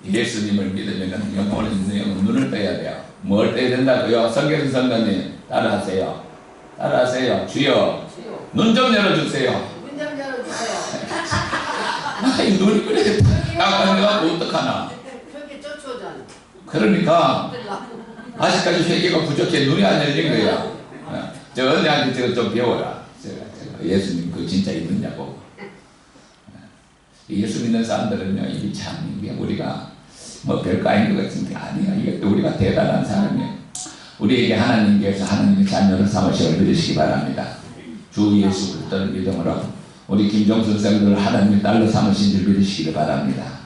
예수님을 믿으면 영혼의 눈을 떠야 돼요. 뭘 떠야 된다고요? 성경 성도님 따라하세요. 따라하세요. 주여 눈 좀 열어주세요. 문 좀 열어주세요. 아이 눈이 그래 깜깜해가지고 어떡하나. 저렇게 쫓아오잖아. 그러니까 아직까지 회개가 부족해. 눈이 안 열린 거야. 저 언니한테 저거 좀 배워라. 제가 예수님 그 진짜 있느냐고. 예수 믿는 사람들은요, 이게 참, 이게 우리가 뭐 별거 아닌 것 같은데, 아니야. 이게 또 우리가 대단한 사람이에요. 우리에게 하나님께서 하나님의 자녀를 삼으시길 믿으시기 바랍니다. 주 예수 그리스도를 믿음으로 우리 김종순 선생님을 하나님의 딸로 삼으신 줄 믿으시기 바랍니다.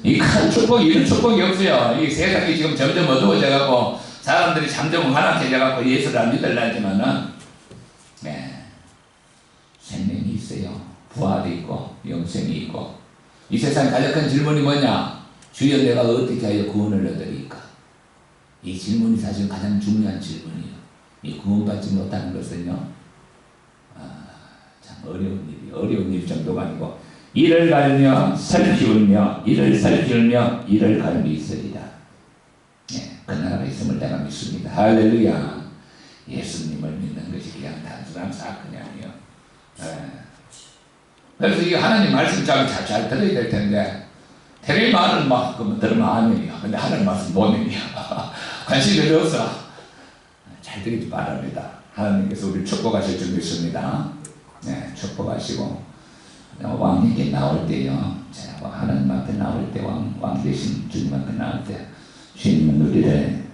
이 큰 축복, 이런 축복이 없어요. 이 세상이 지금 점점 어두워져가고 사람들이 잠정 환락해져가고 예수를 안 믿으려지만은, 네, 생명이 있어요. 부활이 있고 영생이 있고. 이 세상 가장 큰 질문이 뭐냐? 주여 내가 어떻게 하여 구원을 얻으리까? 이 질문이 사실 가장 중요한 질문이에요. 이 구원받지 못하는 것은요, 참 어려운 일 정도가 아니고, 이를 갈며 살피우며 이를 살피우며 이를 갈미 있으리라. 네, 그 나라가 있음을 내가 믿습니다. 할렐루야. 예수님을 믿는 것이 그냥 단순한 사건이 아니에요. 네. 그래서 이 하나님 말씀 잘 들어야 될 텐데, 테레비 말은 막 들으면 아멘이야. 근데 하나님 말씀 보면이야. 관심이 없어. 잘 들리지 바랍니다. 하나님께서 우리를 축복하실 줄 믿습니다. 네, 축복하시고 왕에게 나올 때요, 제가 하나님 앞에 나올 때 왕 대신 주님 앞에 나올 때 주님은 우리를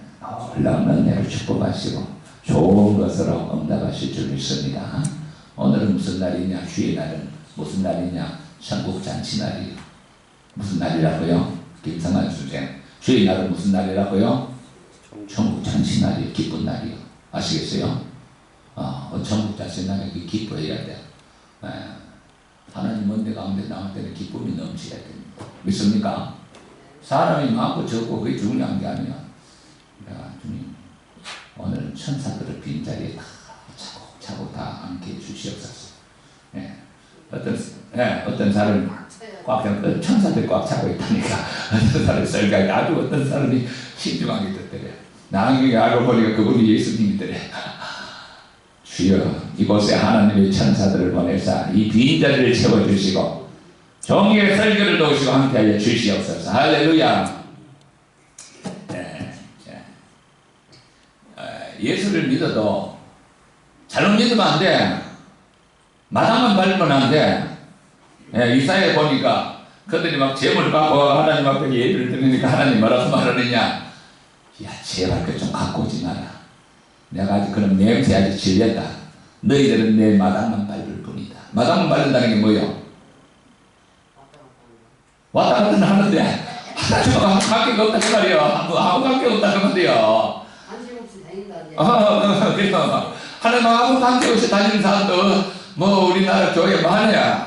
놀라운 은혜를 축복하시고 좋은 것으로 응답하실 줄 믿습니다. 오늘은 무슨 날이냐? 주의 날은 무슨 날이냐? 천국 잔치 날이에요. 무슨 날이라고요? 김성환 주제. 주의 날은 무슨 날이라고요? 천국 잔치 날이에요. 기쁜 날이에요. 아시겠어요? 천국 잔치 날에 기뻐해야 돼요. 하나님 은혜 가운데 나올 때는 기쁨이 넘쳐야 됩니다. 믿습니까? 사람이 많고 적고 그게 중요한 게 아니야. 주님, 오늘 천사들을 빈자리에 다 차곡차곡 다 앉게 해주시옵소서. 어떤 사람이 꽉 차고, 천사들이 꽉 차고 있다니까. 어떤 사람이 설교하기 아주 어떤 사람이 신중하게 듣더래. 나중에 알고 보니까 그분이 예수님이더래. 주여, 이곳에 하나님의 천사들을 보내사 이 빈자리를 채워주시고 종일의 설교를 도우시고 함께하여 주시옵소서. 할렐루야. 예수를 믿어도 잘못 믿으면 안 돼. 마당만 밟으면 안 돼. 이사야에 보니까 그들이 막 재물을 갖고 하나님 앞에 예배를 드리니까 하나님 뭐라고 말하느냐? 야, 제발 그 좀 갖고 오지 마라. 내가 아직 그런 냄새 아직 질렸다. 너희들은 내 마당만 밟을 뿐이다. 마당만 밟는다는 게 뭐요? 왔다 갔다 하는데 하나님하고 아무 관계가 없다 그 말이요. 아무 관계가 없다 그 말이요. 관심 없이 다닌다. 그래요. 하나님하고 아무 관계 없이 다니는 사람도 뭐 우리나라 교회 많아요.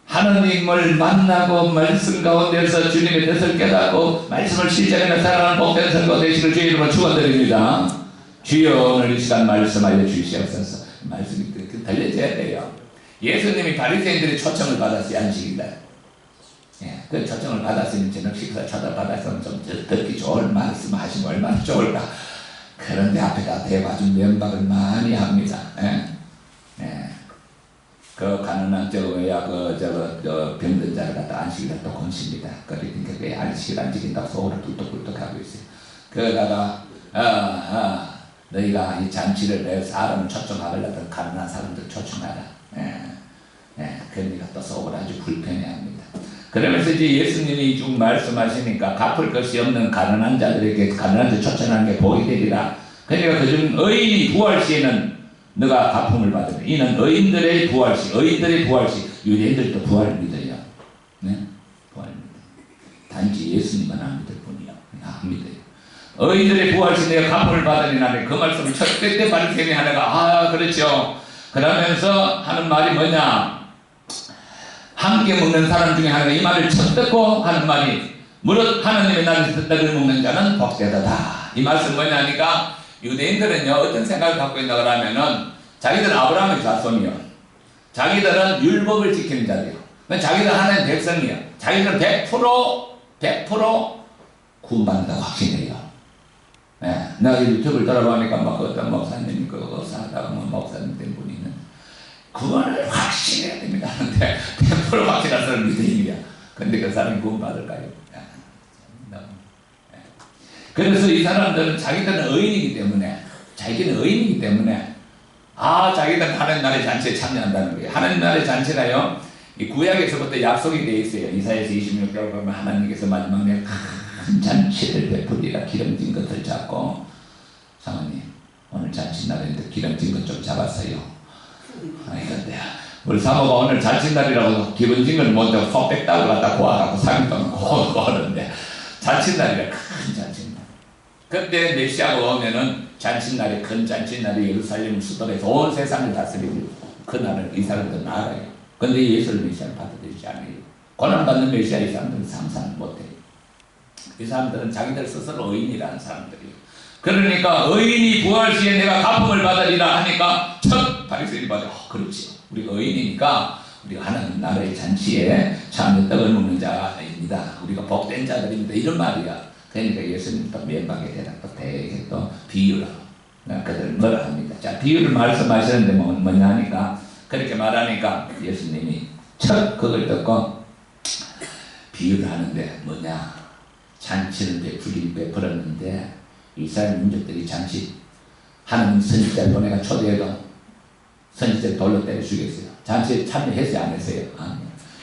하나님을 만나고 말씀 가운데서 주님의 뜻을 깨닫고 말씀을 실천하는 살아가는 복된 선거 되시길 주의 이름으로 축원드립니다. 주여, 오늘 이 시간 말씀하여 주시옵소서. 말씀이 들려져야 돼요. 예수님이 바리새인들의 초청을 받았어요. 안식일날. 그 초청을 받았으면 저녁 식사 초대받아서 좀 듣기 좋을 말씀 하시면 얼마나 좋을까. 그런데 앞에다 대봐준 면박을 많이 합니다. 그 가난한 병든 자를 갖다 안식일날 또 건십니다. 그러니까 그 안식일 안 지킨다고 속으로 뚝뚝뚝뚝 하고 있어요. 그러다가 너희가 이 잔치를 내 사람을 초청하려던 가난한 사람들 초청하라. 그러니까 또 속으로 아주 불편해합니다. 그러면서 이제 예수님이 쭉 말씀하시니까 갚을 것이 없는 가난한 자들에게 가난한 자 초청하는 게 복이 되리라. 그러니까 그중 의인이 부활 시에는 너가 갚음을 받으라. 이는 의인들의 부활시, 유대인들도 부활을 믿어요. 네? 부활을 믿어요. 단지 예수님만 안 믿을 뿐이요. 안 믿어요. 의인들의 부활시 내가 갚음을 받으니 나는 그 말씀을 첫 때 바리새인이 하다가 그렇죠. 그러면서 하는 말이 뭐냐? 함께 먹는 사람 중에 하나가 이 말을 첫 듣고 하는 말이 무릇 하나님의 나를 떡을 먹는 자는 복되도다. 이 말씀 뭐냐니까 유대인들은요 어떤 생각을 갖고 있나 그러면은 자기들은 아브라함의 자손이요. 자기들은 율법을 지키는 자들이요. 자기들 하나님 백성이야. 자기들은 100% 구원받는다고 확신해요. 예, 내가 유튜브를 돌아보니까 막 어떤 목사님이 그거 사다가 뭐 목사님 된 분이는 구원을 확신해야 됩니다 하는데 100% 확신할 사람 믿음이야. 근데 그 사람이 구원받을까요? 그래서 이 사람들은 자기들은 의인이기 때문에 자기들은 하나님 나라의 잔치에 참여한다는 거예요. 하나님 나라의 잔치가요, 이 구약에서부터 약속이 되어 있어요. 이사야서 26절 보면 하나님께서 마지막에 큰 잔치를 베풀리라. 기름진 것을 잡고, 사모님 오늘 잔치날인데 기름진 것 좀 잡았어요. 아니 근데 우리 사모가 오늘 잔치날이라고 기름진 걸 먼저 속 뺐다고 갖다 고아갖고 3일 동안 고하는데 잔치날이라 큰 잔치날. 그때 메시아가 오면은 잔치날이, 큰 잔치날이 예루살렘 수도에서 온 세상을 다스리고 그 날을 이 사람들은 알아요. 근데 예수를 메시아를 받아들이지 않아요. 고난받는 메시아 이 사람들은 상상 못해요. 이 사람들은 자기들 스스로 의인이라는 사람들이에요. 그러니까 의인이 부활 시에 내가 갚음을 받으리라 하니까 첫 바리새인이 받아. 그렇지. 우리가 의인이니까 우리가 하나님 나라의 잔치에 참여 떡을 먹는 자입니다. 우리가 복된 자들입니다. 이런 말이야. 그러니까 예수님 또 면박에 대해서 또 되게 또 비유를 그들 뭐라 합니다. 자, 비유를 말씀하시는데 뭐냐 하니까 그렇게 말하니까 예수님이 첫 그걸 듣고 비유를 하는데 뭐냐, 잔치를 베풀었는데 이스라엘 민족들이 잔치 하나님 선지자를 보내가 초대해도 선지자를 돌로 때려 죽였어요. 잔치에 참여했어요, 안 했어요? 아니요.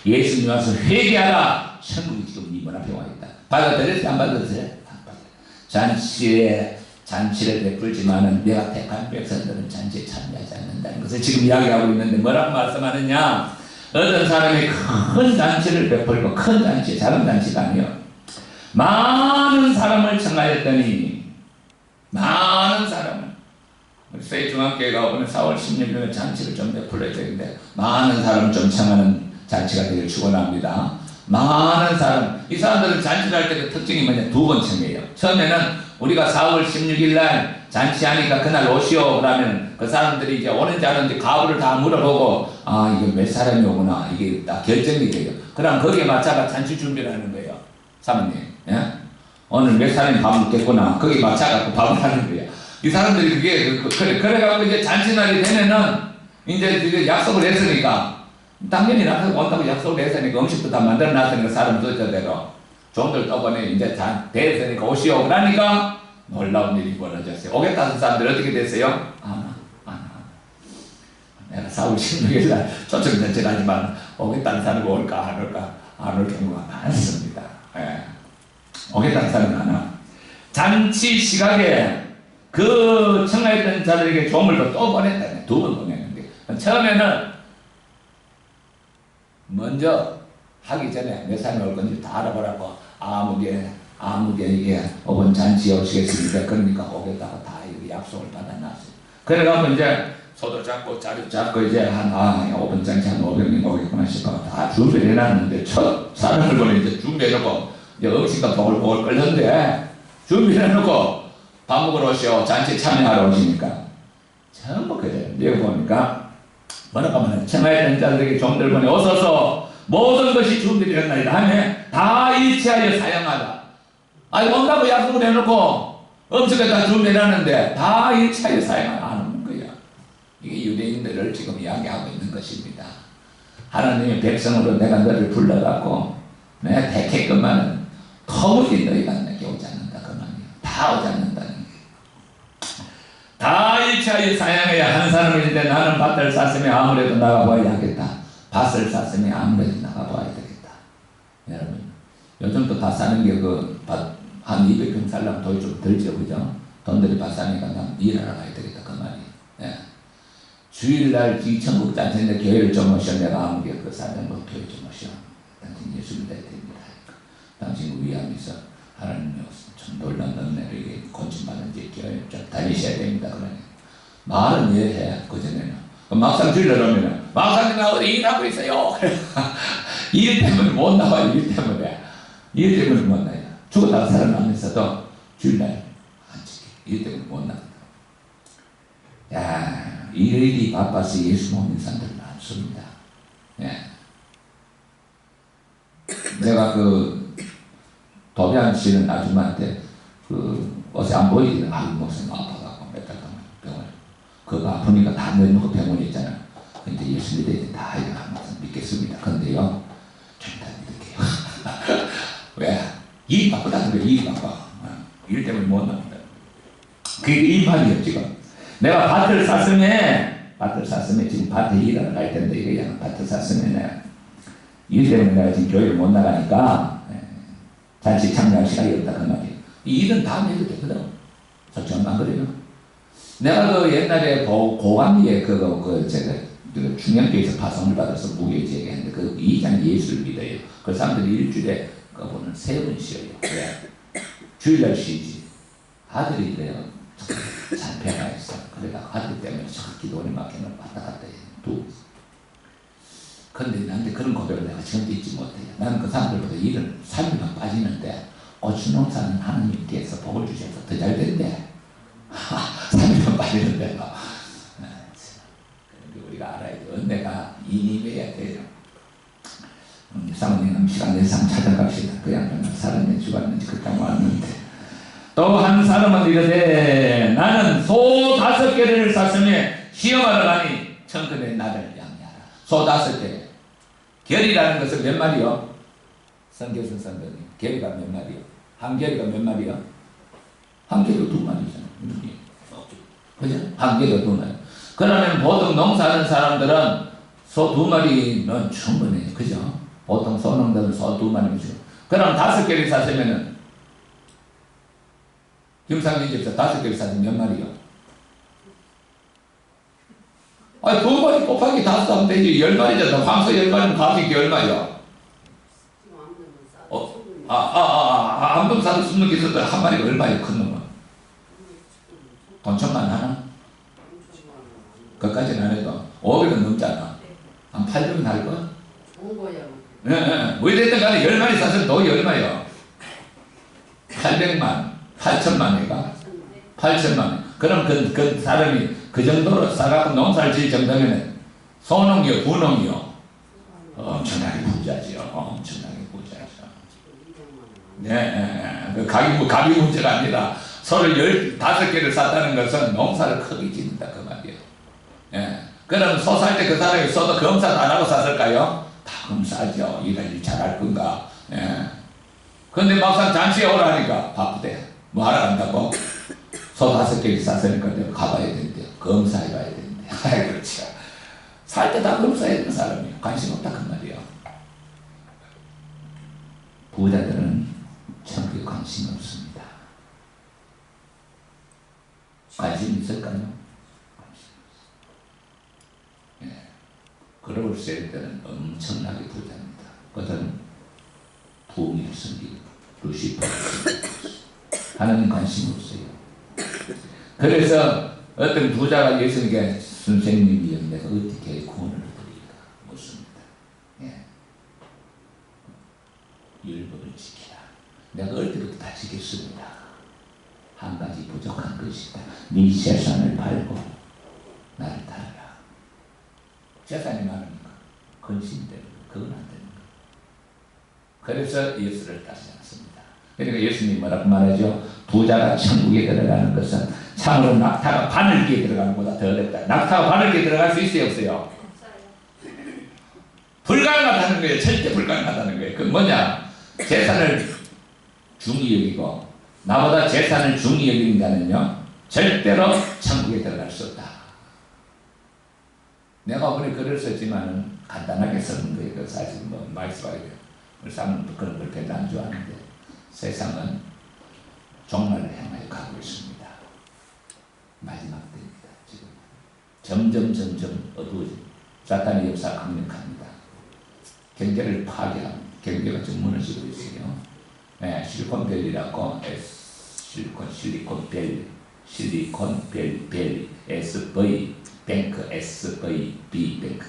예수님 와서 회개하라. 천국이 지금 네 문 앞에 와 있다. 받아들였어요? 안 받아들였어요? 안 받아들였어요. 잔치를 베풀지만은 내가 택한 백성들은 잔치에 참여하지 않는다는 것을 지금 이야기하고 있는데 뭐라고 말씀하느냐? 어떤 사람이 큰 잔치를 베풀고, 큰 잔치, 작은 잔치가 아니요, 많은 사람을 청하였더니, 많은 사람을, 우리 세이중앙교회가 오늘 4월 16일에 잔치를 좀 베풀어야 되는데 많은 사람을 좀 청하는 잔치가 되길 축원합니다. 많은 사람, 이 사람들은 잔치를 할 때 특징이 뭐냐, 두 번 청해요. 처음에는 우리가 4월 16일 날 잔치하니까 그날 오시오 그러면 그 사람들이 이제 오는지 안 오는지 가부를 다 물어보고, 아 이게 몇 사람이 오구나, 이게 다 결정이 돼요. 그럼 거기에 맞춰가 잔치 준비를 하는 거예요. 사모님, 예? 오늘 몇 사람이 밥 먹겠구나, 거기에 맞춰갖고 밥을 하는 거예요. 이 사람들이 그래갖고 이제 잔치날이 되면은 이제 약속을 했으니까 당연히 나한테 온다고 약속을 했으니까 음식도 다 만들어 놨으니까 사람 숫자대로 종들 떠보내 이제 됐으니까 오시오 그러니까 놀라운 일이 벌어졌어요. 오겠다는 사람들 어떻게 됐어요? 내가 4월 16일 날 초청 전체하지만 오겠다는 사람이 올까 안 올까 안 올 경우가 많습니다. 예. 오겠다는 사람이 많아. 잔치 시각에 그 청하였던 자들에게 조물도 또 보냈다. 두 번 보냈는데 처음에는 먼저 하기 전에 몇 사람이 올 건지 다 알아보라고 아무개 이게 오번 잔치에 오시겠습니까? 그러니까 오겠다고 다 약속을 받아놨어요. 그래가지고 이제 소도 잡고 자리 잡고 이제 한 5번 잔치 한 500명 오겠구나 싶어 다 준비를 해놨는데 첫 사람을 보내 이제 준비해놓고 이제 음식도 보글보글 끓는데 준비를 해놓고 밥 먹으러 오시오. 잔치에 참여하러 오시니까 전부 그래요. 여기 보니까 뭐라고 하면 청하였던 자들에게 종들 보내 어서서 모든 것이 준비되었나이다 하며 다 일치하여 사용하라. 아니 온다고 약속을 해놓고 음식을 다 준비해놨는데 다 일치하여 사용하라 하는 거야. 이게 유대인들을 지금 이야기하고 있는 것입니다. 하나님의 백성으로 내가 너를 불러갖고 내가 택했건만은 도무지 너희가 내게 오지 않는다 그 말이야. 다 오지 않는다는 거야. 다 일치하여 사용해야 한 사람인데 나는 밭을 샀으니 아무래도 나가봐야 하겠다. 밭을 샀으니 아무래도 나가봐야 되겠다. 여러분 요즘도 다 사는 게 한 200평 살려면 돈이 좀 들죠, 그죠? 돈들이 밭 사니까 난 일하러 가야 되겠다 그 말이에요. 예. 주일날 이 천국 잔치인데 교회를 좀 오셔. 내가 아무게 그 사람은 교회 좀 오셔. 당신 예수 믿어야 됩니다. 당신 위암이 있어. 하나님이 참 놀란 은혜를 고침받은 교회 좀 다니셔야 됩니다. 그러니 말은 이해해. 그전에는 막상 주일날 오면은 막상 나 어디 일하고 있어요. 일 때문에 못 나와요. 일 때문에 못 나와요. 죽었다가 살아나면서도 주일날 안 지켜. 일 때문에 못 나간다. 야, 일이 바빠서 예수 못 믿는 사람들 많습니다. 예. 내가 도비안 씨는 아줌마한테 어제 안 보이길래 목사님 아파갖고 몇 달 동안 병원 그거 아프니까 다 내놓고 병원에 있잖아. 근데 예수 믿어야 다 이렇게 믿겠습니다. 근데요 좀 다 믿을게요. 왜? 일이 바쁘다는 거야. 일이 바빠. 일 때문에 못 나온다. 그게 일판이에요 지금. 내가 밭을 샀으면 지금 밭에 일하러 갈 텐데 이거 그냥 밭을 샀으면 내가 일 때문에 내가 지금 교회를 못 나가니까 잔치 참여할 시간이 없다 그 말이에요. 이 일은 다음에 해도 되거든. 솔직히 안 그래요? 내가 옛날에 고관리에 제가 중형교에서 파송을 받아서 무교지에 했는데 그 2장 예수를 믿어요. 그 사람들이 일주일에 그분은 3번 쉬어요. 왜? 주일날 쉬지. 아들이 그래요. 잔패가 있어. 그래가 아들 때문에 기도원에 막혀는 왔다 갔다 해요. 근데 나한테 그런 고백을 내가 지금도 잊지 못해요. 나는 그 사람들보다 일을 3일만 빠지는데 고추 농사는 하나님께서 복을 주셔서 더 잘 된대. 3일만 빠지는데 우리가 알아야 돼. 은혜가 인임해야 돼요. 사모님 시간 내상 찾아갑시다. 그 양반은 살았는지 죽었는지 그땅 왔는데 또 한 사람은 이르되 나는 소 5개를 샀으며 시험하러 가니 청근에 나를 양해하라. 소 5개. 결이라는 것은 몇 마리요? 성교순 선생님 결이가 몇 마리요? 한 결이가 몇 마리요? 한 결이가 2마리잖아요. 그죠? 한 결이가 2마리. 그러면 보통 농사하는 사람들은 소 2마리는 충분해요. 그죠? 보통 소농들은 소 2마리죠. 그럼 5개를 샀으면은 김상진 집사 5개를 샀으면 몇 마리요? 아니 2마리 곱하기 5 하면 되지. 10마리잖아. 황소 10마리면 가격이 얼마요? 암동 사도 숨는 게 있어도 한 마리가 얼마요? 큰 놈은? 돈 1,000만 하나? 그까지는 안 해도 500은 넘잖아. 한 800은 할까? 좋은 거야. 네. 뭐 됐든 간에 10마리 샀으면 돈이 얼마요? 800만, 8천만 원이가? 8천만 원. 그럼 그 사람이 그 정도로 싸갖고 농사를 지을 정도면 소농이요, 부농이요? 엄청나게 부자죠. 엄청나게 부자죠. 네. 그 가비 문제가 아니라 소를 15개를 샀다는 것은 농사를 크게 짓는다 그 말이에요. 예. 그럼 소 살 때 그 사람이 소도 검사도 안 하고 샀을까요? 다 검사하죠. 일을 잘할 건가. 예. 근데 막상 잔치에 오라니까 바쁘대. 뭐 하러 간다고? 소 5개를 샀으니까 내가 가봐야 된대요. 검사해봐야 된대. 아이 그렇죠. 살 때 다 검사해야 되는 사람이에요. 관심 없다 그 말이에요. 부자들은 천국에 관심이 없습니다. 관심 있을까요? 그러고 있을 때는 엄청나게 부자입니다. 그들은 부흥을 섬기고 루시퍼를 섬기고 하나님 관심 없어요. 그래서 어떤 부자가 예수님께 선생님이여 내가 어떻게 구원을 드리까 묻습니다. 예. 율법을 지키라. 내가 어릴 때부터 다 지켰습니다. 한 가지 부족한 것이다. 네 재산을 팔고 나를 따르라. 재산이 많으니까 근심되는 거, 그건 안 되는 거. 그래서 예수를 따르지 않습니다. 그러니까 예수님이 뭐라고 말하죠? 부자가 천국에 들어가는 것은 참으로 낙타가 바늘기에 들어가는 것보다 더 어렵다. 낙타가 바늘기에 들어갈 수 있어요, 없어요? 불가능하다는 거예요. 절대 불가능하다는 거예요. 그 뭐냐? 재산을 중히 여기고 나보다 재산을 중히 여기는 자는요 절대로 천국에 들어갈 수 없다. 내가 오늘 글을 썼지만은 간단하게 쓰는 거예요. 그 사실 뭐 말씀하게 돼요. 우리 사람은 그런 걸 별로 안 좋아하는데 세상은 종말을 향하여 가고 있습니다. 마지막 때입니다. 지금 점점 어두워지고 사탄의 역사가 강력합니다. 경제를 파괴하고 경제가 좀 무너지고 있어요. 네, 실리콘밸리라고 실리콘밸리 SV 뱅크 SVB 뱅크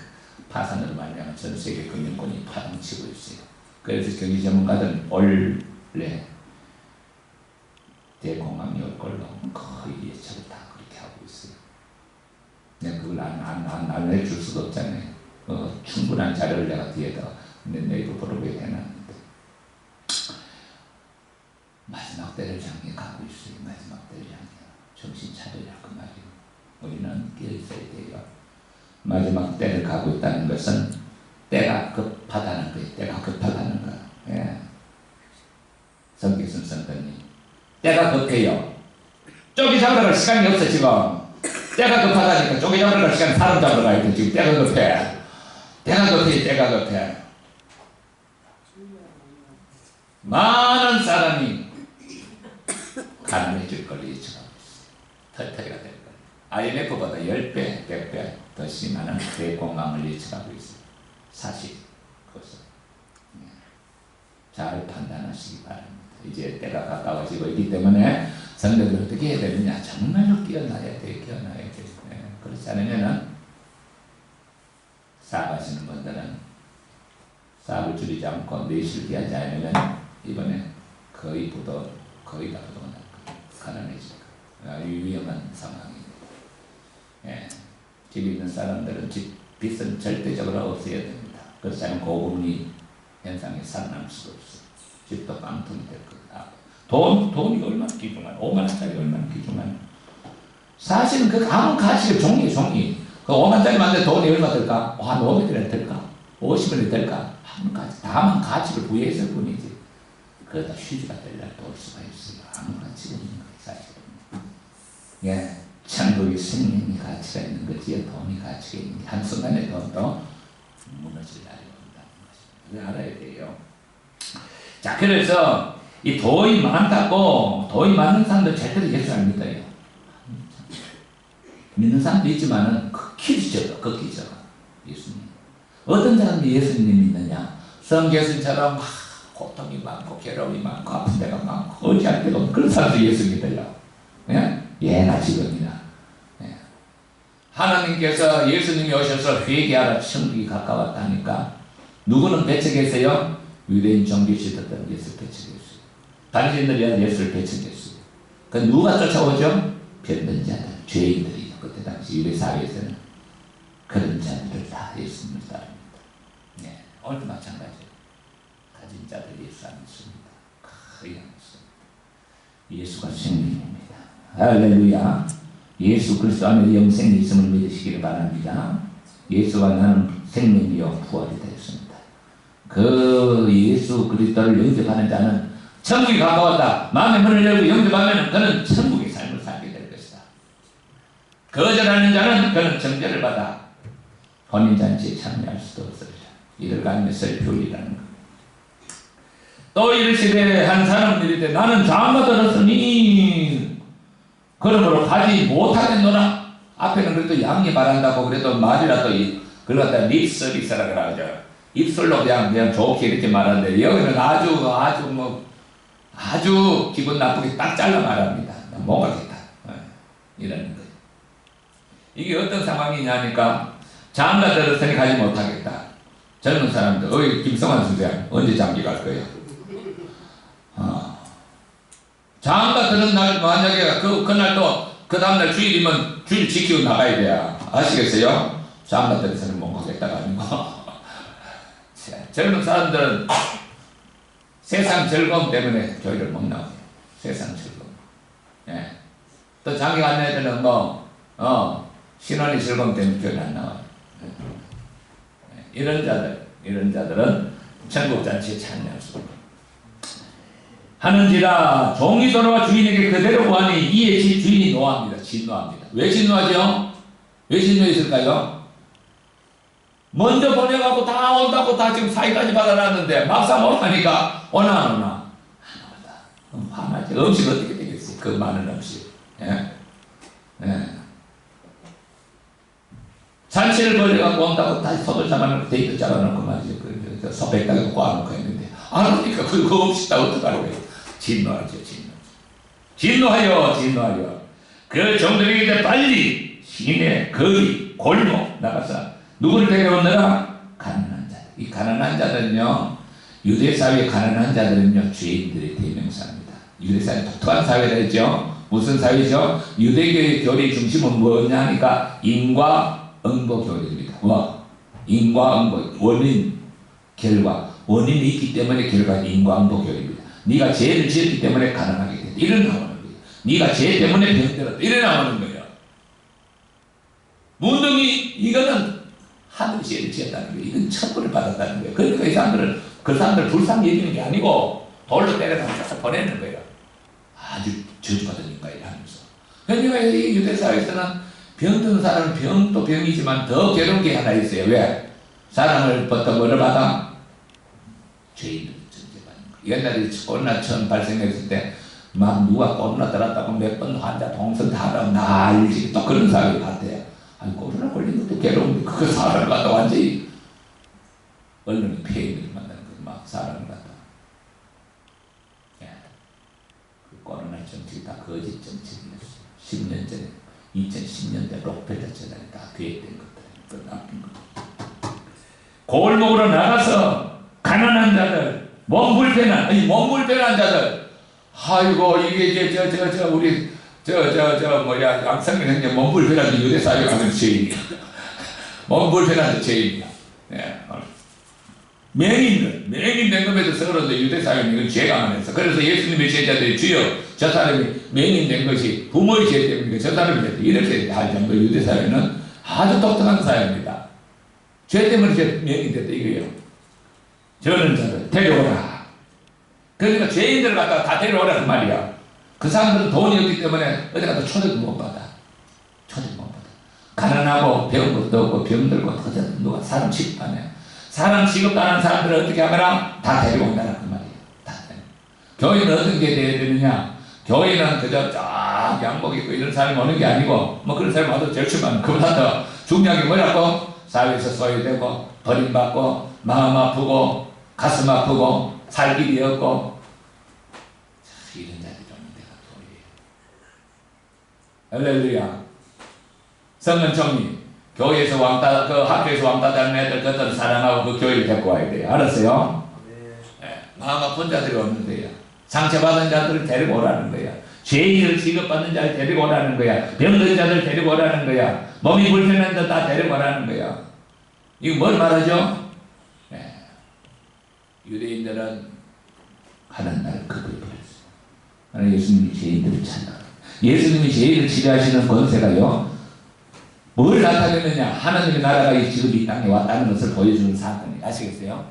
파산으로 말미암아 전 세계 금융권이 파동치고 있어요. 그래서 경제 전문가들은 원래 대공황이 올 걸로 거의 예측을 다 그렇게 하고 있어요. 내가 그걸 안 알려줄 수도 없잖아요. 충분한 자료를 내가 뒤에다 네이버 블로그에 해놨는데 마지막 때를 향해 가고 있어요. 마지막 때를 향해. 정신 차리라 그 말이에요. 우리는 깨어 있어야 돼요. 마지막 때를 가고 있다는 것은 때가 급하다는 거예요. 때가 급하다는 거예요. 예. 성기순 선생님, 때가 급해요. 쪼개 잡으러 갈 시간이 없어 지금. 때가 급하다니까 쪼개 잡으러 갈 시간 사람 잡으러 가야 돼. 지금 때가 급해. 때가 급해. 때가 급해. 많은 사람이 가난해질 걸 예측하고 있어요. 털터리가 될 거예요. IMF보다 10배, 100배 더 심한 대공황을 예측하고 있어요. 사실 그것은 잘 판단하시기 바랍니다. 이제 때가 가까워지고 있기 때문에 성도들 어떻게 해야 되느냐? 정말로 깨어나야 돼. 깨어나야 돼. 그렇지 않으면은 사업하시는 분들은 사업을 줄이지 않고 내실 기하지 않으면 이번에 거의 다 부도가 날 거예요. 가난해질 거예요. 위험한 상황입니다. 예. 집 있는 사람들은 빚은 절대적으로 없애야 됩니다. 그렇지 않으면 고금리 현상이 살아날 수가 없어요. 집도 깡통이 될 거다. 돈이 얼마나 귀중한, 5만원짜리 얼마나 귀중한. 사실은 그 아무 가치가 종이. 그 5만원짜리 만들 돈이 얼마 들까? 한 500원이 들까? 50원이 들까? 아무 가치, 다만 가치를 부여했을 뿐이지. 그러다 휴지가 될 날도 올 수가 있어요. 아무 가치가 있는 거예요, 사실은. 예. 천국이 생명이 가치가 있는 거지, 돈이 가치가 있는 게 한순간에 돈도 무너질 날이 온다는 것을 알아야 돼요. 자, 그래서 이 돈이 많다고 돈이 많은 사람들 절대로 예수 안 믿어요. 믿는 사람도 있지만은 극히 적어, 극히 적어. 예수님. 어떤 사람이 예수님 믿느냐? 성교수님처럼 고통이 많고 괴로움이 많고 아픈 데가 많고 어찌할 데가 없는 그런 사람들이 예수 믿어요. 예? 예나 지금이나. 예. 하나님께서 예수님이 오셔서 회개하라 천국이 가까웠다니까 누구는 배척했어요? 유대인 종교시대들은 예수를 배척했어요. 바리새인들이 예수를 배척했어요. 그 누가 쫓아오죠? 변된 자들, 죄인들이요. 그때 당시 유대 사회에서는 그런 자들을 다 예수님을 따릅니다. 예. 오늘도 마찬가지예요. 가진 자들 예수 안 믿습니다. 거의 안 믿습니다. 예수가 생명입니다. 할렐루야. 예수 그리스도 안에 영생이 있음을 믿으시기를 바랍니다. 예수와 나는 생명이요 부활이 되었습니다. 그 예수 그리스도를 영접하는 자는 천국이 가까웠다. 마음의 문을 열고 영접하면 그는 천국의 삶을 살게 될 것이다. 거절하는 자는 그는 정죄를 받아 혼인잔치에 참여할 수도 없으리라. 이를 가리며 슬피 울리라는 것. 또 이르시되 한 사람은 이르되 나는 장가 들었으니 그러므로 가지 못하겠노라. 앞에는 그래도 양이 말한다고 그래도 말이라도 그걸 갖다 립서비스라 그러죠. 입술로 그냥 좋게 이렇게 말하는데 여기는 아주 기분 나쁘게 딱 잘라 말합니다. 못 가겠다. 이러는 거예요. 이게 어떤 상황이냐니까 장가 들었으니 가지 못하겠다. 젊은 사람들, 김성환 선생 언제 장기 갈 거예요? 장가 들은 날 만약에 그날 또 그 다음날 주일이면 주일 지키고 나가야 돼요. 아시겠어요? 장가 들어서는 못 가겠다가 아니고 젊은 사람들은 세상 즐거움 때문에 교회를 못 나와요. 세상 즐거움. 예. 또 장기 간 애들은 신혼의 즐거움 때문에 교회를 안 나와요. 예. 이런 자들은 천국 잔치에 참여할 수 없고 하는지라 종이 돌아와 주인에게 그대로 구하니 이에 주인이 노합니다. 진노합니다. 왜 진노하죠? 왜 진노했을까요? 먼저 보내가고 다 온다고 다 지금 사이까지 받아놨는데 막상 오라니까 오나 안 오나? 안 오다. 화나지. 음식 어떻게 되겠어요? 그 많은 음식. 예? 예. 잔치를 벌려갖고 온다고 다시 손을 잡아놓고 데이트 잡아놓고 말이죠. 소백다가 꼬아놓고 했는데 안 오니까 그거 없이 다 어떡하려고요? 진노하죠. 진노하여 그 종들에게 빨리 시내 거리 골목 나가서 누구를 데려오느라? 가난한 자들. 이 가난한 자들은요 유대사회의 가난한 자들은요 죄인들의 대명사입니다. 유대사회 독특한 사회가 있죠. 무슨 사회죠? 유대교의 교리 중심은 뭐냐 하니까 인과응보 교리입니다. 인과응보 원인 결과 원인이 있기 때문에 결과 인과응보 교리입니다. 네가 죄를 지었기 때문에 가난하게 됐다. 이런 나오는 거예요. 네가 죄 때문에 병들었다. 이래 나오는 거예요. 문둥이 이거는 하늘 죄를 지었다는 거예요. 이건 천벌을 받았다는 거예요. 그러니까 이 사람들은 그 사람들 불쌍히 여기는 게 아니고 돌로 때려서 보내는 거예요. 아주 저주받은 인간이라 하면서. 그러니까 이 유대사회에서는 병든 사람은 병도 병이지만 더 괴로운 게 하나 있어요. 왜? 사람을 뭐를 받아? 죄인들 정죄받는 거예요. 옛날에 코로나 처음 발생했을 때 막 누가 코로나 들었다고 몇 번 환자 동선 다 하라고 난리 또 그런 사람이 같아요. 아니 코로나 걸린 것도 괴로운데 그거 사람을 갖다 완전히 언론이 폐인을 만드는 거 막 사람을 갖다. 예. 그 코로나 정책이 다 거짓 정책이었어요. 10년 전에 2010년대 록펠러 재단이 다 계획된 것들, 나쁜 것들. 골목으로 나가서 가난한 자들, 몸 불편한 자들, 아이고 이게 우리 양상민 형님 몸 불편한 유대 사회 가는 죄인이야. 몸 불편한 죄인이야. 네. 맹인 된 것에서 그런데 유대 사회는 이건 죄가 많아서 그래서 예수님의 제자들이 주여 저 사람이 맹인 된 것이 부모의 죄 때문에 저 사람이 됐다 이렇게 할 정도 유대 사회는 아주 독특한 사회입니다. 죄 때문에 맹인 됐다 이거예요. 저런 자들 데려오라. 그러니까 죄인들을 갖다가 다 데려오라는 말이야. 그 사람들은 돈이 없기 때문에 어디 가서 초대도 못 받아. 가난하고 배운 것도 없고 병들고 누가 사람 취급하네. 사람 취급 안 하는 사람들을 어떻게 하거나 다 데려온다는 그 말이에요. 다 교회는 어떤 게 돼야 되느냐? 교회는 그저 쫙 양복 입고 이런 사람이 오는 게 아니고 뭐 그런 사람이 와도 절충하는 그보다 더 중요한 게 뭐라고? 사회에서 소외되고 버림받고 마음 아프고 가슴 아프고 살 길이 없고 이런 자들이 오는 데가 교회예요. 할렐루야. 성은 총리 교회에서 학교에서 왕따 다는 애들 그들을 사랑하고 그 교회를 데리고 와야 돼요. 알았어요? 네. 마음 아픈 자들이 오는 거야. 상처받은 자들을 데리고 오라는 거야. 죄인을 취급받는 자를 데리고 오라는 거야. 병든 자들 데리고 오라는 거야. 몸이 불편한 자 다 데리고 오라는 거야. 이거 뭘 말하죠? 네. 유대인들은 하는 날 그걸 버렸어요. 예수님이 죄인들을 찾아. 예수님이 죄인을 치료하시는 권세가요. 뭘 나타내느냐? 하나님의 나라가 지금 이 땅에 왔다는 것을 보여주는 사건이 아시겠어요?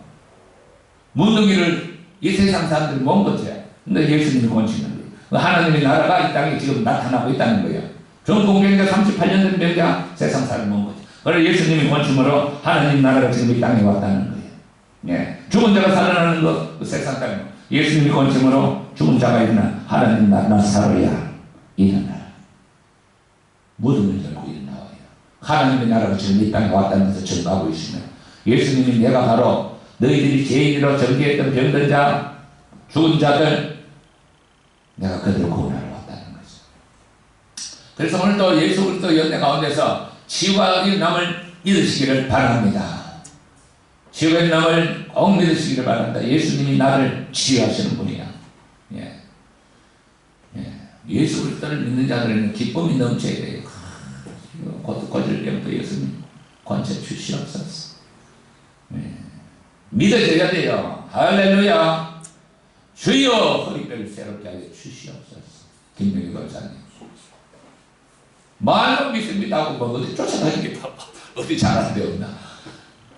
문둥이를 이 세상 사람들이 못 거죠. 근데 예수님이 고치는 거예요. 하나님의 나라가 이 땅에 지금 나타나고 있다는 거예요. 전공경자 38년 된 병자 세상 사람이 못 거죠. 그래서 예수님이 고침으로 하나님 나라가 지금 이 땅에 왔다는 거예요. 예. 죽은 자가 살아나는 것 그 세상 사람 예수님이 고침으로 죽은 자가 일어나 하나님 나라 살아야 일어나. 무덤을 열고 일어나와요. 하나님의 나라가 지금 이 땅에 왔다는 것을 증거하고 있으며 예수님이 내가 바로 너희들이 죄인으로 정죄했던 병든 자, 죽은 자들 내가 그들을 구원하러 왔다는 거죠. 그래서 오늘 또 예수 그리스도 연대 가운데서 치유가 남을 믿으시기를 바랍니다. 치유가 남을 꼭 믿으시기를 바랍니다. 예수님이 나를 치유하시는 분이야. 예. 예. 예수 그리스도를 믿는 자들은 기쁨이 넘쳐야 돼요. 고질병도 예수님 권세 주시옵소서. 예. 믿어져야 돼요. 할렐루야. 주여 허리뼈를 새롭게 하여 주시옵소서. 김명희 권사님 말로 믿습니다 하고 뭐 어디 쫓아다니는 게 어디 잘하는 데 없나.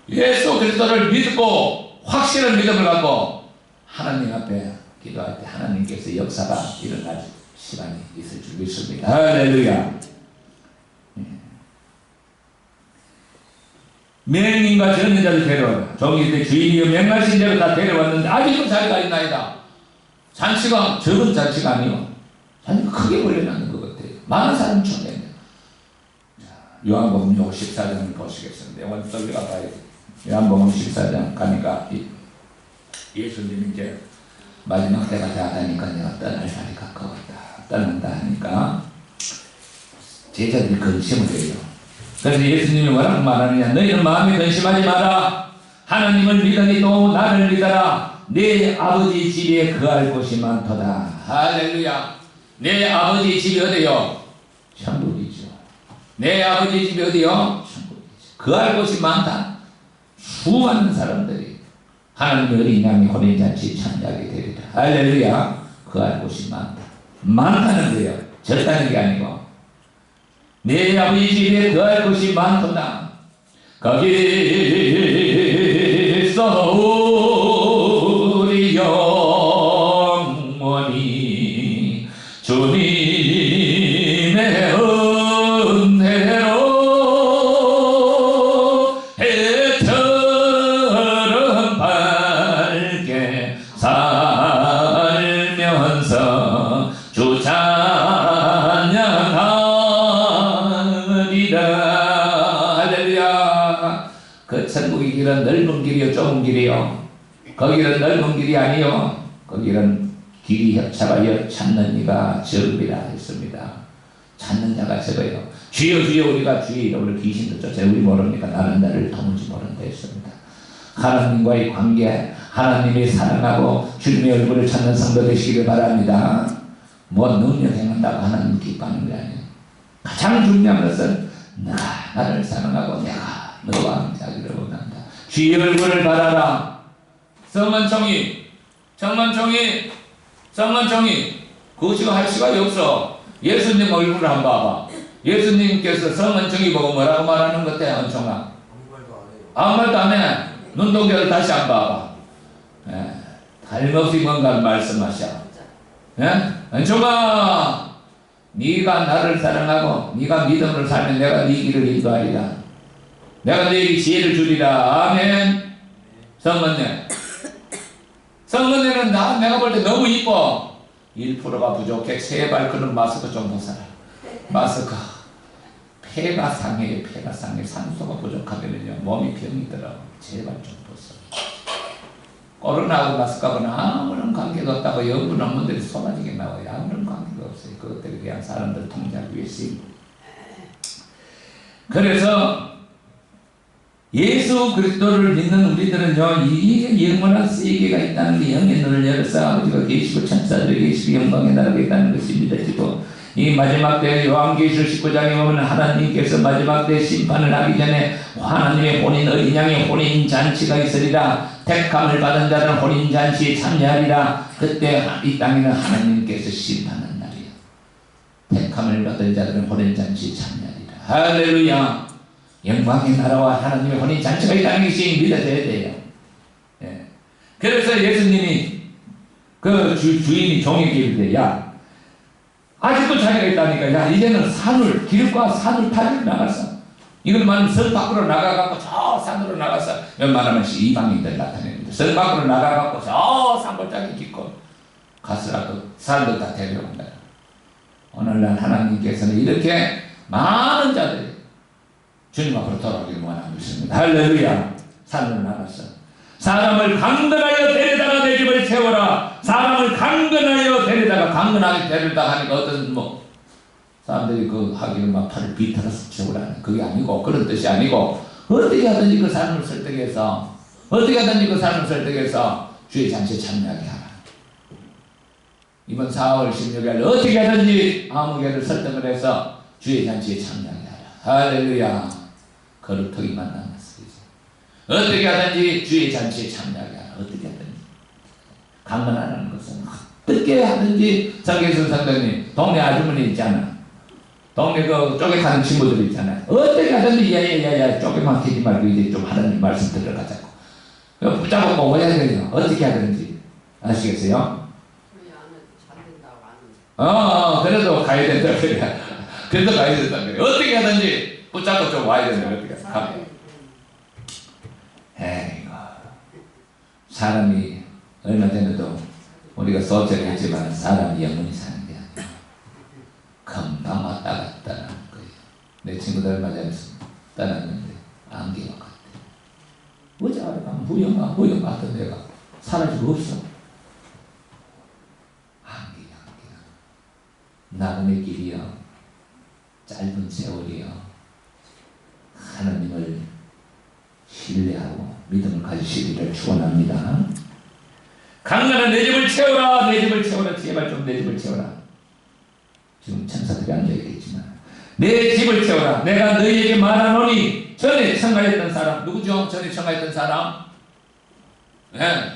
예수 그리스도를 믿고 확실한 믿음을 갖고 하나님 앞에 기도할 때 하나님께서 역사가 일어날 시간이 있을 줄 믿습니다. 할렐루야. 맹인과 전여자를 데려와라. 종이들 주인이여 명하신 대로 다 데려왔는데 아직도 자리가 있나이다. 잔치가 적은 잔치가 아니요. 잔치가 크게 벌려놨는 것 같아요. 많은 사람 중에 요한복음 14장을 보시겠습니다. 오늘 또 우리가 봐야 돼요. 요한복음 14장 가니까 예수님이 이제 마지막 때가 다 하니까 내가 떠날 날이 가까웠다. 떠난다 하니까 제자들이 근심을 해요. 그래서 예수님이 뭐라고 말하느냐. 너희는 마음에 근심하지 마라. 하나님을 믿으니 또 나를 믿어라. 내 아버지 집에 거할 곳이 많도다. 할렐루야. 내 아버지 집이 어디요? 천국이죠. 내 아버지 집이 어디요? 천국이죠. 거할 곳이 많다. 수많은 사람들이 하나님의 어린 양이 혼인잔치에 참여하게 되리라. 할렐루야. 그할 곳이 많다. 많다는 거예요. 적다는 게 아니고 내 아버지 집에 그할 곳이 많도다. 거기서 우리 영원히 주님의 은혜로 해처럼 밝게 살면서 주 찬양하리라. 할렐루야. 그 천국의 길은 넓은 길이요 좁은 길이요. 거기는 넓은 길이 아니요 거기는 길이 협착하여 찾는 이가 적으리라 했습니다. 찾는 자가 적어요. 주여 주여 우리가 주의 이름으로 귀신도 쫓아 우리 모릅니까? 나는 나를 도무지 모른다 했습니다. 하나님과의 관계, 하나님이 사랑하고 주님의 얼굴을 찾는 성도 되시기를 바랍니다. 뭐 능력 행한다고 하나님 기뻐하는 게 아니에요. 가장 중요한 것은 내가 나를 사랑하고 내가 너와 함께하기를 원한다. 주의 얼굴을 바라라. 성만총이 그것이가 할 수가 없어. 예수님 얼굴을 한번 봐봐. 예수님께서 성만총이 보고 뭐라고 말하는 것 같아? 은총아 아무 말도 안 해. 눈동자를 다시 한번 봐봐. 다름없이 뭔가 말씀하셔. 은총아 네가 나를 사랑하고 네가 믿음으로 살면 내가 네 길을 인도하리라. 내가 너에게 지혜를 주리라. 아멘. 성문네는 내가 볼 때 너무 이뻐. 1%가 부족해. 세 발걸음 마스크 좀 벗어라. 마스크 폐가 상해. 산소가 부족하면요 몸이 병이 들어. 제발 좀 벗어. 코로나하고 마스크하고는 아무런 관계가 없다고 연구 논문들이 쏟아지게 나와요. 아무런 관계가 없어요. 그것들이 그냥 사람들 통제하기 위해서입니다. 그래서 예수 그리스도를 믿는 우리들은요 이게 영원한 세계가 있다는 게 영의 눈을 열어서 아버지가 계시고 천사들이 계시고 영광의 나라가 있다는 것이 믿어지고 이 마지막 때 요한계시록 19장에 보면 하나님께서 마지막 때 심판을 하기 전에 하나님의 혼인 어린 양의 혼인 잔치가 있으리라. 택함을 받은 자는 혼인 잔치에 참여하리라. 그때 이 땅에는 하나님께서 심판하는 날이야. 택함을 받은 자들은 혼인 잔치에 참여하리라. 할렐루야. 영광의 나라와 하나님의 혼인 잔치가 있다는 것이 믿어져야 돼요. 그래서 예수님이 그 주인이 종에게 이르되 야 아직도 자기가 있다니까. 야 이제는 길과 산을 타고 나갔어. 이걸 말하면 성 밖으로 나가갖고 저 산으로 나가서 웬만하면 이방인들 나타냅니다. 성 밖으로 나가갖고 저 산골짜기 깊고 가스라도 사람들 다 데려온다. 오늘날 하나님께서는 이렇게 많은 자들이 주님 앞으로 돌아오기를 원하고 있습니다. 할렐루야. 산으로 나갔어. 사람을 강건하여 데려다가 내 집을 채워라. 사람을 강건하여 데려다가 강건하게 데려다가 하니까 어떤 사람들이 그 하기를 막 팔을 비틀어서 채우라는 그게 아니고 그런 뜻이 아니고 어떻게 하든지 그 사람을 설득해서 주의 잔치에 참여하게 하라. 이번 4월 16일 어떻게 하든지 아무 개를 설득을 해서 주의 잔치에 참여하게 하라. 할렐루야. 거룩하기만 남았어. 어떻게 하든지 주의 잔치에 참여하게 하라. 어떻게 하든지. 강건하라는 것은 어떻게 하든지 장계선 선생님 동네 아주머니 있잖아. 동네 그 쪼개가는 친구들 있잖아요. 어떻게 하든지 야야야야 쪼개만 캐지 말고 이제 좀 하나님 말씀 들어가자고. 붙잡고 뭐 해야 되냐. 어떻게 하든지. 아시겠어요? 그래도 가야 된다 그래. 그래도 가야 된다 그래. 어떻게 하든지 붙잡고 좀 와야 된다 어떻게 하든. 에이구 사람이 얼마 전에도 우리가 소설을 했지만 사람이 영원히 사는 게 아니야. 금방 왔다 갔다 하는 거예요. 내 친구들 얼마 전에 떠났는데 안개와 같아. 어제 알아가면 후영 같은 데가 사라지고 없어. 안개야. 나름의 길이요. 짧은 세월이요. 하나님을 신뢰하고 믿음을 가지시기를 축원합니다. 강건한 내 집을 채워라. 내 집을 채워라. 제발 좀 내 집을 채워라. 지금 천사들이 앉아있겠지만 내 집을 채워라. 내가 너희에게 말하노니 전에 청하였던 사람 누구죠? 전에 청하였던 사람 예.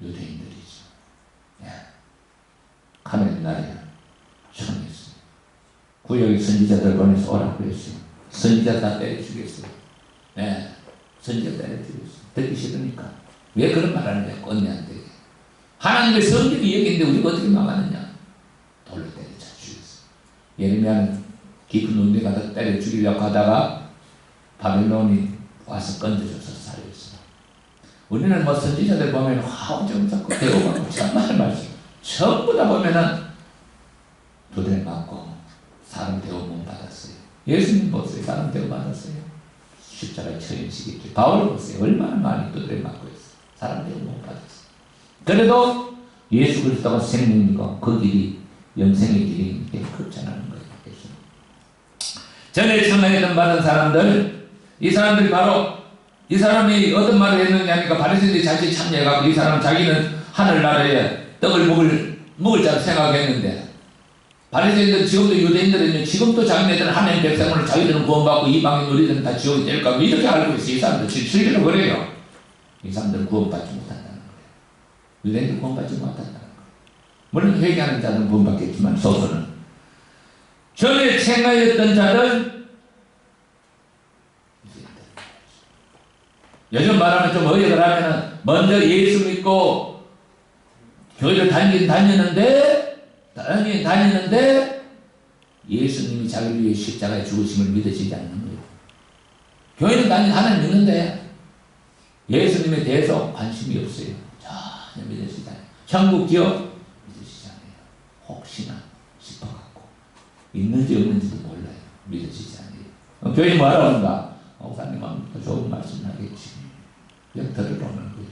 유대인들이죠. 예. 가면 날에 청했어요. 구역의 선지자들 보내서 오라고 했어요. 선지자 다 때려 죽였어요. 예. 선지자 때려 죽였어요. 듣기 싫으니까. 왜 그런 말 하느냐, 꼰대한테. 하나님의 성격이 여기 있는데 우리가 어떻게 막았느냐? 돌로 때려쳐 죽였어요. 예레미야는 깊은 눈에 가다 때려 죽이려고 하다가 바벨론이 와서 건져줘서 살렸어요. 우리는 뭐 선지자들 보면 화엄청 잡고 대우받고 정말 말씀 전부 다 보면은 두드려 맞고 사람 대우 못 받았어요. 예수님 보세요. 사람 대우 받았어요. 십자가에 처형시켰죠. 바울 보세요. 얼마나 많이 두드려 맞고 있어요. 사람 대우 못 받았어요. 그래도 예수 그리스도가 생명이고 그 길이 영생의 길이 극찬하는 거예요. 전에 청하였던 많은 사람들, 이 사람들이 바로 이 사람이 어떤 말을 했느냐 하니까 바리새인들이 자칫 참여해가지고 이 사람 자기는 하늘나라에 떡을 먹을 자로 생각했는데 바리새인들 지금도 유대인들은 지금도 자기네들은 하나님 백성을 자기들은 구원받고 이방인 우리들은 다 지옥이 될까 이렇게 알고 있어요. 이 사람들 실제로 그래요. 이 사람들은 구원받지 못한다는 거예요. 유대인들 구원받지 못한다는 거예요. 물론 회개하는 자는 구원받겠지만 소수는 전에 생각했던 자들 요즘 말하면 좀 어역을 하면은 먼저 예수 믿고 교회를 다니는데 예수님이 자기를 위해 십자가에 죽으심을 믿어지지 않는 거예요. 교회는 하나님 믿는데 예수님에 대해서 관심이 없어요. 전혀 믿어지지 않아요. 천국 기업 믿어지지 않아요. 혹시나 싶어갖고 있는지 없는지도 몰라요. 믿어지지 않아요. 교회 뭐 하러 온다? 목사님은 좋은 말씀 하겠지. 그냥 들으러 오는 거예요.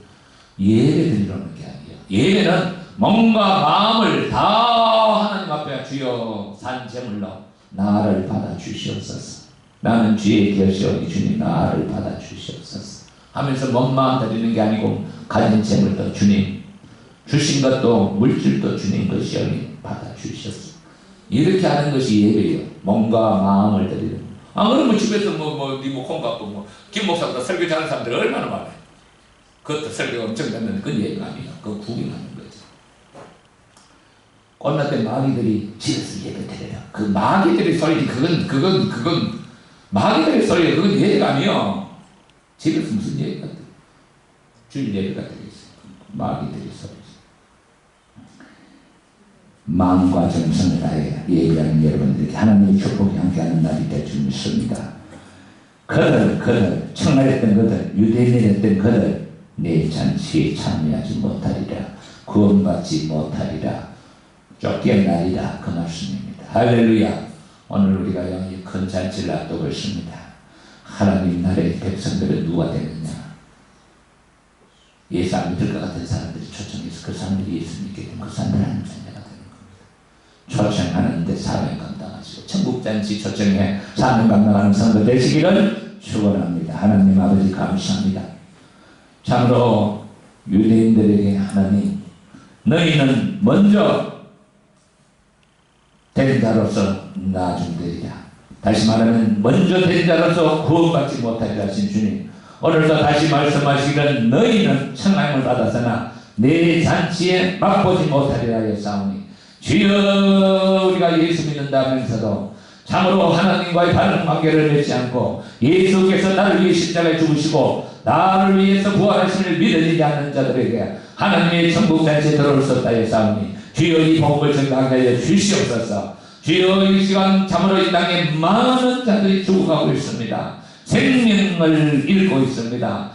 예배 드리러 오는 게 아니에요. 예배는 몸과 마음을 다 하나님 앞에 주여 산 제물로 나를 받아 주시옵소서. 나는 주의 것이오니 주님 나를 받아 주시옵소서 하면서 몸만 드리는 게 아니고 가진 제물도 주님 주신 것도 물질도 주님 것이오니 받아 주시옵소서. 이렇게 하는 것이 예배예요. 몸과 마음을 드리는. 그러면 집에서 콩 갖고 김 목사보다 설교 잘하는 사람들 얼마나 많아요. 그것도 설교가 엄청 됐는데 그건 예배가 아니에요. 그거 구경하는 거죠. 꽃날 때 마귀들이 집에서 예배 드려요. 그 마귀들의 소리지 그건 마귀들의 소리예요. 그건 예배가 아니에요. 집에서 무슨 예배가 돼요. 주일 예배가 되겠어요. 마귀들의 소리지. 마음과 정성을 다해 예배하는 여러분들에게 하나님의 축복이 함께하는 날이 될 줄 믿습니다. 그들 청하였던 그들 유대인이었던 그들 내 잔치에 참여하지 못하리라. 구원받지 못하리라. 쫓겨나리라. 그 말씀입니다. 할렐루야. 오늘 우리가 이 큰 잔치를 앞두고 있습니다. 하나님 나라의 백성들은 누가 되느냐? 예수 안 믿을 것 같은 사람들이 초청해서 그 사람들이 예수 믿게 되면 그 사람들 하나님 자녀가 되는 겁니다. 초청하는데 사명 감당하시고 천국잔치 초청해 사명 감당하는 성도 되시기를 축원합니다. 하나님 아버지 감사합니다. 참으로 유대인들에게 하나님 너희는 먼저 된 자로서 나중되리라. 다시 말하면 먼저 된 자로서 구원받지 못하리라 하신 주님, 오늘도 다시 말씀하시기를 너희는 청함을 받았으나 내 잔치에 맛보지 못하리라 하였사오니 주여 우리가 예수 믿는다면서도 참으로 하나님과의 바른 관계를 맺지 않고 예수께서 나를 위해 십자가에 죽으시고 나를 위해서 부활하심을 믿어지지 않는 자들에게 하나님의 천국잔치에 들어올 수 없다 하였사오니 주여 이 복음을 전하게 하여 주시옵소서. 주여 이 시간 참으로 이 땅에 많은 자들이 죽어가고 있습니다. 생명을 잃고 있습니다.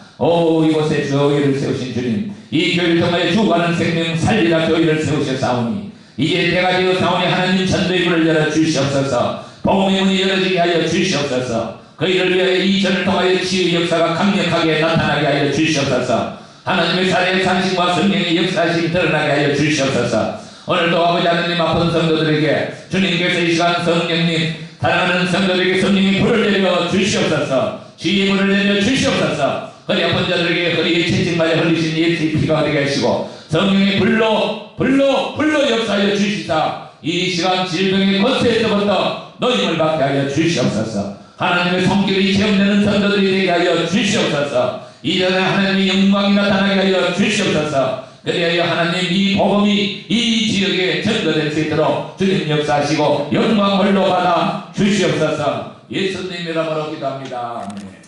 이곳에 교회를 세우신 주님, 이 교회를 통하여 죽어가는 생명 살리라 교회를 세우셨사오니 이제 때가 되어 사오니 하나님 전도의 문을 열어 주시옵소서. 복음의 문이 열어지게 하여 주시옵소서. 그이를 위하여 이 전을 통하여 치유의 역사가 강력하게 나타나게 하여 주시옵소서. 하나님의 살아의 상식과 성령의 역사심이 드러나게 하여 주시옵소서. 오늘도 아버지 하나님 아픈 성도들에게 주님께서 이 시간 성령님 사랑하는 성도들에게 성령의 불을 내려 주시옵소서. 지혜의 불을 내려 주시옵소서. 허리 아픈 자들에게 허리에 채찍맞아 흘리신 예수의 피가 되게 하시고 성령의 불로 역사하여 주시사 이 시간 질병의 권세에서부터 노임을 받게 하여 주시옵소서. 하나님의 성격이 체험되는 전도들이 되게 하여 주시옵소서. 이전에 하나님의 영광이 나타나게 하여 주시옵소서. 그리하여 하나님 이 복음이 이 지역에 전도될 수 있도록 주님 역사하시고 영광 홀로 받아 주시옵소서. 예수님 이름으로 기도합니다. 아멘.